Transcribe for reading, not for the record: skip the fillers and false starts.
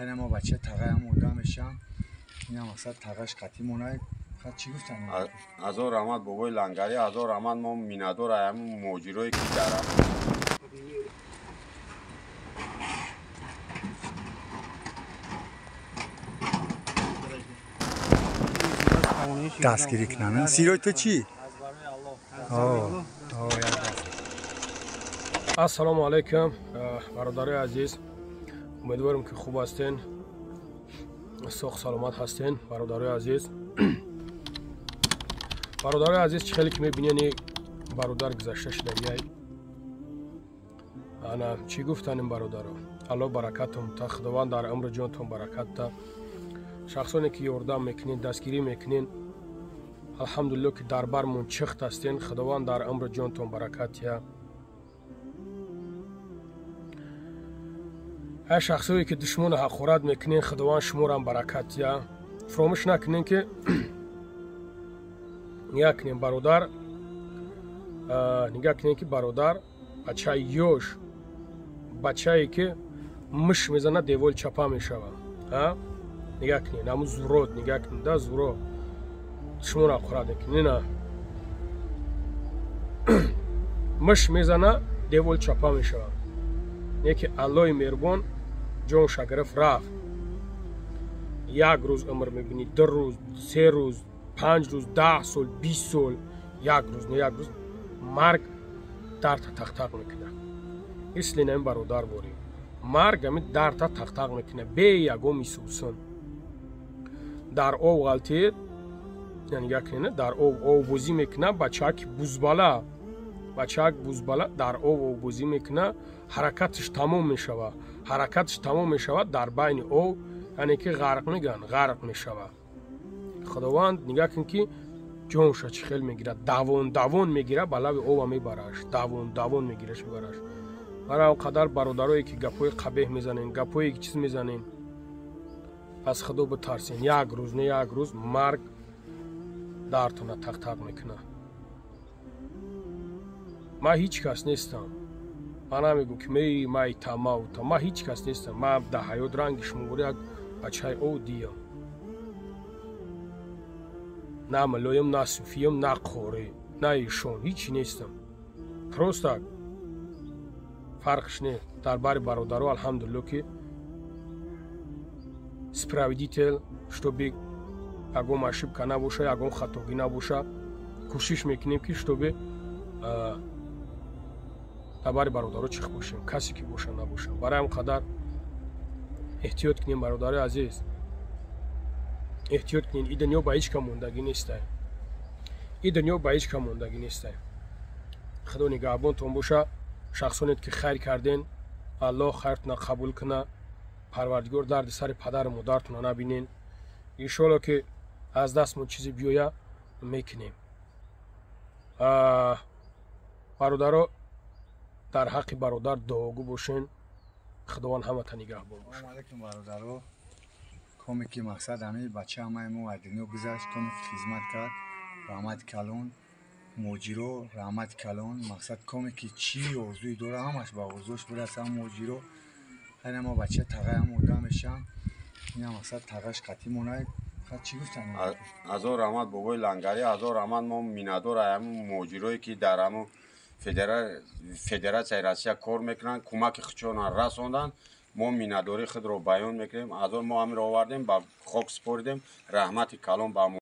این ما بچه تقه هم مرده میشن. این هم اصلا تقهش قطعی مونه. خواهد چی گفتن؟ از او رحمت بابای لنگری، از او رحمت ما مینادور همون موجیروی که دارم. دستگیری کنن. سیروی تو چی؟ السلام علیکم برادرای عزیز، امیدوارم که خوب هستین، سوخ سلامت هستین برادرای عزیز. برادرای عزیز چه خیلی که میبینین برادر گذشته شده انا چی گفتن این برادر الله برکتم تا خداوند در عمر جانتون برکت تا شخصانی که یاردم میکنین دستگیری میکنین الحمدلله که در برمون چخت هستین خداوند در عمر جانتون برکت یا ای شخصایی که دشمن حق خورد میکنین خداوند شما هم برکت یا فراموش نکنین که نگاه کنین برادر نگاه کنین که برادر بچه یوش بچه‌ای که مش میزنه دیوال چپا میشوه نگاه کنین همون زورات نگاه کنین ده زورا شما را خورد میکنین نه مش میزنه دیوال چپا میشوه یکی الله مهربان جانش گرفت رفت یک روز عمر میبینی 2 روز 3 روز 5 روز 10 سال 20 سال یک روز نه یک روز مرگ در تق تق میکنه اصلی نمی برادر باری مرگ همی در تق تق میکنه به یگو میسوسن در او غلطید یعنی یکنه در او بوزی میکنه بچه‌ک بوزبالا در او بوزی میکنه حرکتش تمام میشوه در بین او یعنی که غرق میشوه خداوند نگاه کن که جونش چه خیلی میگیره دوون میگیره بالا او میبرش دوون میگیرش میبرش برای اونقدر برادرایی که گپوی قبیح میزنین گپوی چیز میزنین از خدا بترسین یک روز نه یک روز مرگ درتون تق تق میکنه ما هیچ کس نیستم من نمیگم که می تمام ما هیچ کس نیستم ما در حیات رنگش موری یک بچه او دیم نه ملایم نه صوفیم نه قوری نه ایشون هیچی نیستم پروستک فرقش نه در بار برادرو الحمدلله که справедитель чтобы ягон ошибка набоша ягон хатоги набоша кӯшиш мекунем ки чтобы дар бари бародаро чих бошем касе ки боша набоша барои ҳам қадар эҳтиёт кунем бародари азиз эҳтиёт кунем ин дунё ба ҳеҷ кам мондагӣ нестай худо нигаҳбонтон боша шахсоне ки хайр карден аллоҳ хайртона қабул куна парвардигор дарди сари падару модаратона набинен иншоалло ки аз дастмон чизе биёя мекунем бародаро дар ҳаққи бародар дуогӯ бошен худованд ҳамата нигаҳбон бошад. Assalomu alaykum barodaro. Komi ki maqsad hami bacha hamaimu ad dunyo guzasht komi xizmat kard rahmat kalon موجیرو رحمت کلان مقصد کمی که چی آرزوی داره همش با آرزوش برسه موجیرو این ما بچه تقه هم مرده میشن این هم مقصد تقهش قطعی مونه خواهد چی گفتن؟ از او رحمت بابای لنگری از او رحمت ما مینادور همون موجیروی که در همون فدراسیای روسیه کار میکنن کمک خودشون رساندن ما مینادوری خود رو بیان میکنیم از اون ما همین رو آوردیم با خاک سپردیم رحمت کلان با